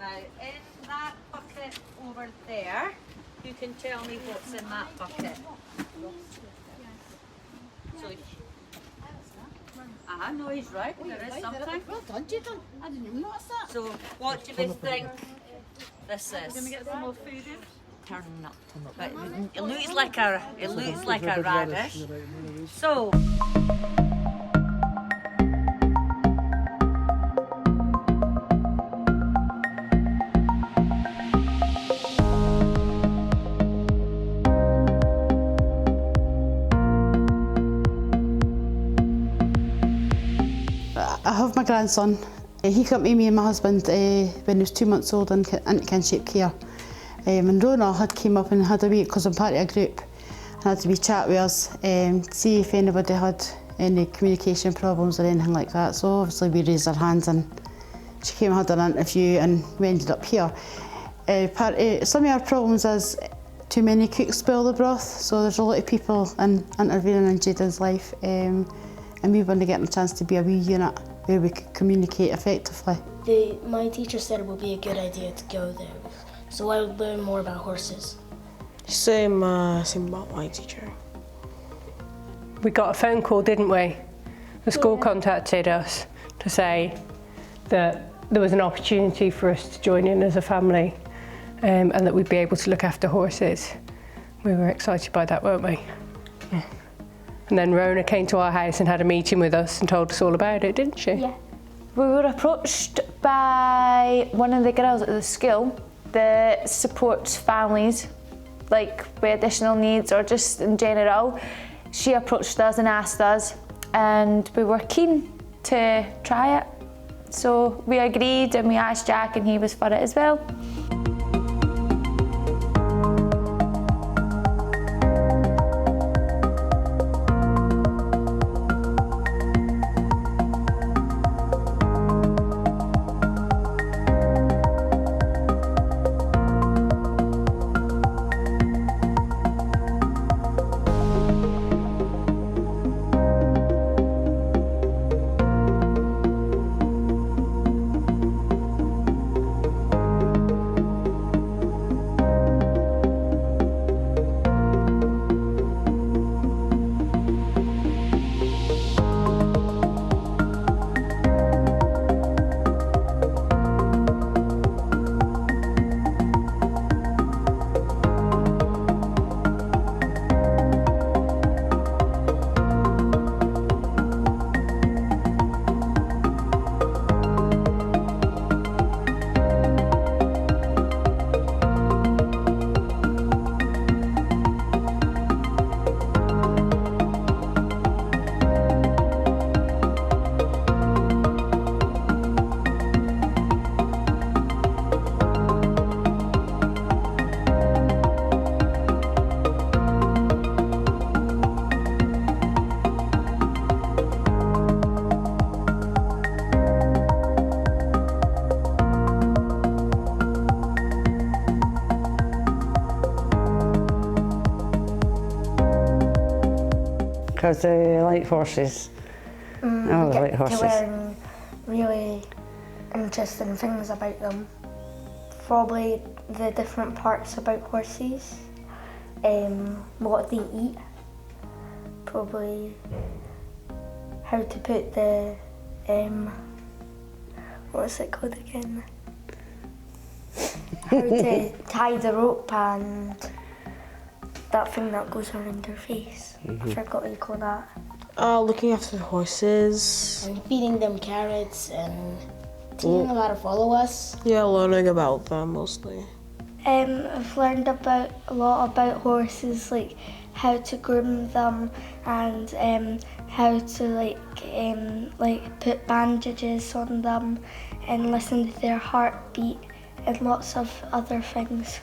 Now, in that bucket over there, you can tell me what's in that bucket. So, no, he's right. There is something. Well done, Jayden. I didn't even notice that. So, what do you think this is? Can we get some more food in? Turnip. But it looks like a radish. So. I have my grandson. He came to me and my husband when he was 2 months old into kinship care. And Rona had came up and had a wee, because I'm part of a group, and had a wee chat with us, see if anybody had any communication problems or anything like that. So obviously we raised our hands and she came and had an interview and we ended up here. Some of our problems is too many cooks spoil the broth, so there's a lot of people intervening in Jayden's life, and we want to get a chance to be a wee unit where we could communicate effectively. My teacher said it would be a good idea to go there, so I would learn more about horses. Same about my teacher. We got a phone call, didn't we? The school contacted us to say that there was an opportunity for us to join in as a family, and that we'd be able to look after horses. We were excited by that, weren't we? Yeah. And then Rona came to our house and had a meeting with us and told us all about it, didn't she? Yeah. We were approached by one of the girls at the school that supports families like with additional needs or just in general. She approached us and asked us, and we were keen to try it. So we agreed and we asked Jack and he was for it as well. Because they like horses. Oh, they like horses. To learn really interesting things about them. Probably the different parts about horses, what they eat, probably how to put the, what's it called again? How to tie the rope and that thing that goes around their face. I forgot what you call that. Looking after the horses. And feeding them carrots and teaching them how to follow us. Yeah, learning about them mostly. I've learned a lot about horses, like how to groom them and how to put bandages on them and listen to their heartbeat and lots of other things.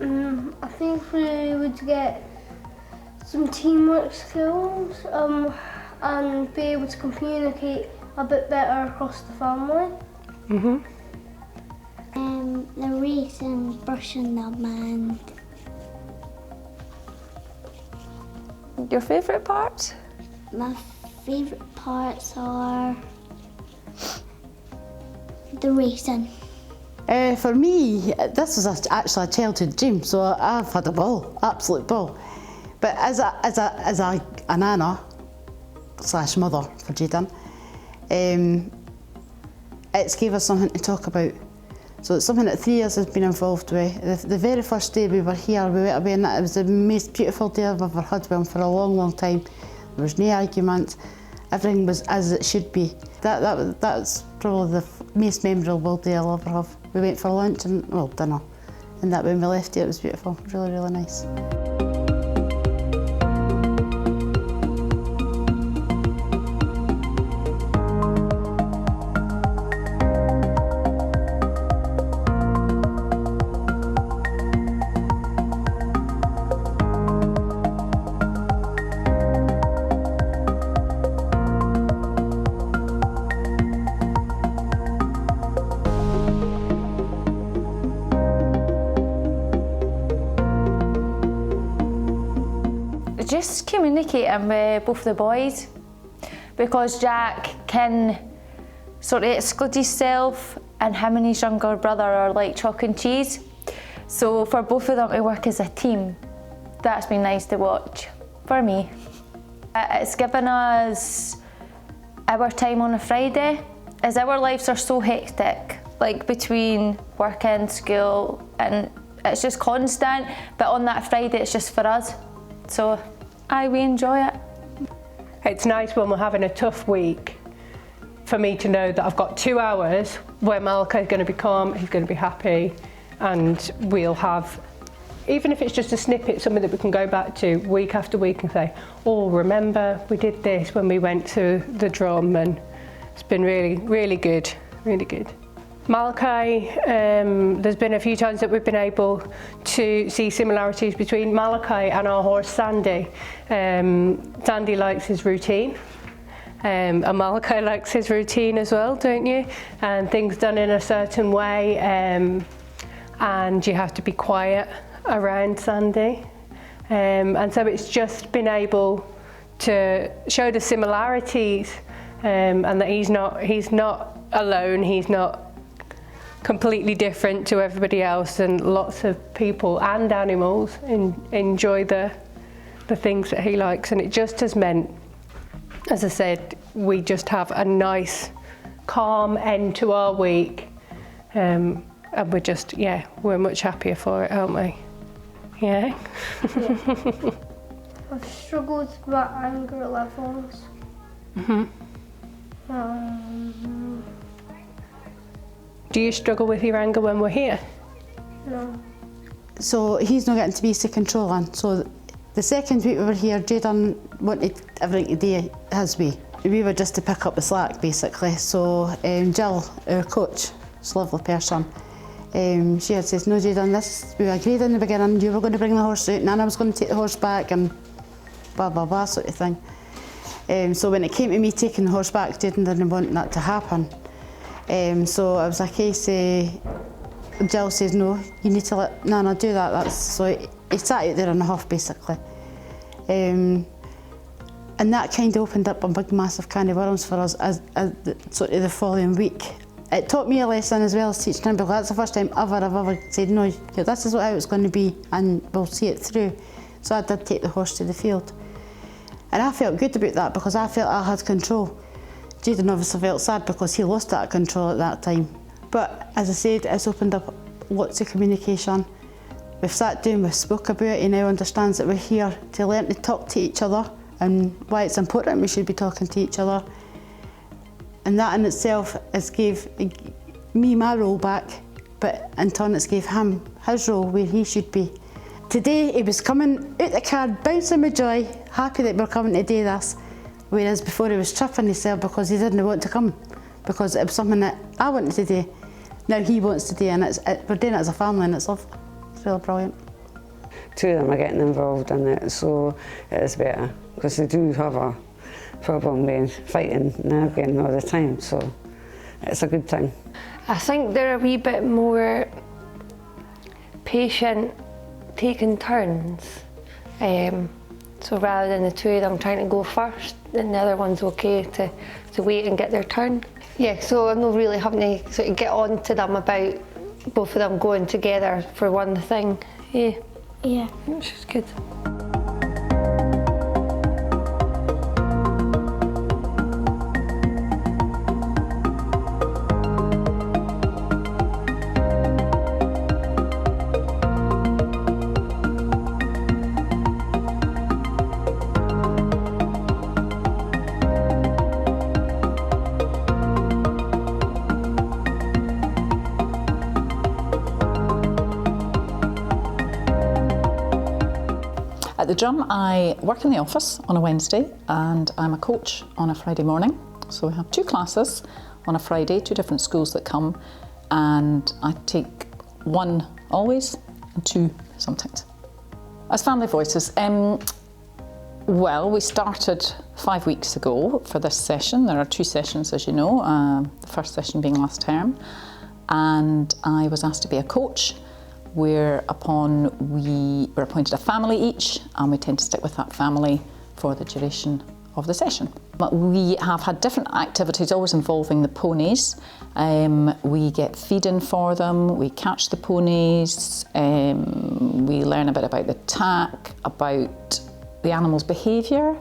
I think we would get some teamwork skills and be able to communicate a bit better across the family. The race and brushing them and... Your favourite parts? My favourite parts are the racing. For me, this was actually a childhood dream, so I've had a ball, absolute ball. But as a nana / mother for Jayden, it's gave us something to talk about. So it's something that 3 years has been involved with. The very first day we were here, we went away, and it was the most beautiful day I've ever had with him for a long, long time. There was no argument. Everything was as it should be. That's probably the most memorable day I'll ever have. We went for lunch and, well, dinner, and that when we left it was beautiful, really, really nice. Just communicating with both the boys, because Jack can sort of exclude himself, and him and his younger brother are like chalk and cheese. So for both of them to work as a team, that's been nice to watch for me. It's given us our time on a Friday, as our lives are so hectic, like between work and school, and it's just constant, but on that Friday it's just for us. So we enjoy it. It's nice when we're having a tough week for me to know that I've got 2 hours where Malachi's going to be calm, he's going to be happy, and we'll have, even if it's just a snippet, something that we can go back to week after week and say, oh, remember we did this when we went to the drum, and it's been really, really good, really good. Malachi, there's been a few times that we've been able to see similarities between Malachi and our horse Sandy. Sandy likes his routine, and Malachi likes his routine as well, don't you? And things done in a certain way, and you have to be quiet around Sandy. And so it's just been able to show the similarities, and that he's not alone, he's not completely different to everybody else, and lots of people and animals enjoy the things that he likes, and it just has meant, as I said, we just have a nice calm end to our week, and we're just, we're much happier for it, aren't we? Yeah. I've struggled with my anger levels. Do you struggle with your anger when we're here? No. So he's not getting to be easy controlling. So the second week we were here, Jayden wanted everything to do his way. We were just to pick up the slack, basically. So Jill, our coach, she's a lovely person, she had said, no, Jayden, we agreed in the beginning, you were going to bring the horse out, and I was going to take the horse back, and blah, blah, blah, sort of thing. So when it came to me taking the horse back, Jayden didn't want that to happen. So it was a case Jill says, no, you need to let Nana do that. So he sat out there in a huff, basically. And that kind of opened up a big, massive can of worms for us as sort of the following week. It taught me a lesson as well as teaching him, because that's the first time I've ever said, no, this is how it's going to be, and we'll see it through. So I did take the horse to the field. And I felt good about that, because I felt I had control. Jayden obviously felt sad because he lost that control at that time. But as I said, it's opened up lots of communication. We've sat down, we've spoke about it, he now understands that we're here to learn to talk to each other, and why it's important we should be talking to each other. And that in itself has gave me my role back, but in turn it's gave him his role where he should be. Today he was coming out the car, bouncing with joy, happy that we're coming to do this. Whereas before he was tripping himself because he didn't want to come, because it was something that I wanted to do. Now he wants to do, and we're doing it as a family, and it's lovely. It's really brilliant. 2 of them are getting involved in it, so it is better, because they do have a problem with fighting and arguing all the time, so it's a good thing. I think they're a wee bit more patient, taking turns. So rather than the 2 of them trying to go first, then the other one's okay to wait and get their turn. Yeah, so I'm not really having to sort of get on to them about both of them going together for one thing. Yeah, Yeah. which is good. At the Drum, I work in the office on a Wednesday and I'm a coach on a Friday morning. So we have 2 classes on a Friday, 2 different schools that come, and I take 1 always and 2 sometimes. As Family Voices, well, we started 5 weeks ago for this session. There are 2 sessions, as you know, the first session being last term, and I was asked to be a coach, whereupon we were appointed a family each, and we tend to stick with that family for the duration of the session. But we have had different activities always involving the ponies. We get feeding for them, we catch the ponies, we learn a bit about the tack, about the animal's behaviour,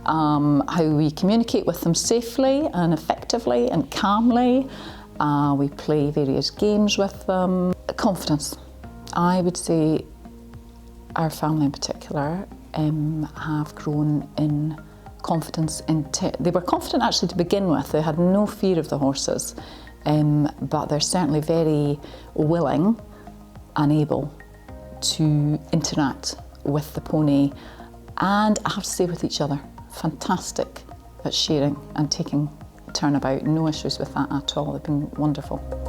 how we communicate with them safely and effectively and calmly. We play various games with them. Confidence. I would say our family in particular have grown in confidence. They were confident actually to begin with. They had no fear of the horses, but they're certainly very willing and able to interact with the pony, and I have to say with each other. Fantastic at sharing and taking turnabout. No issues with that at all. They've been wonderful.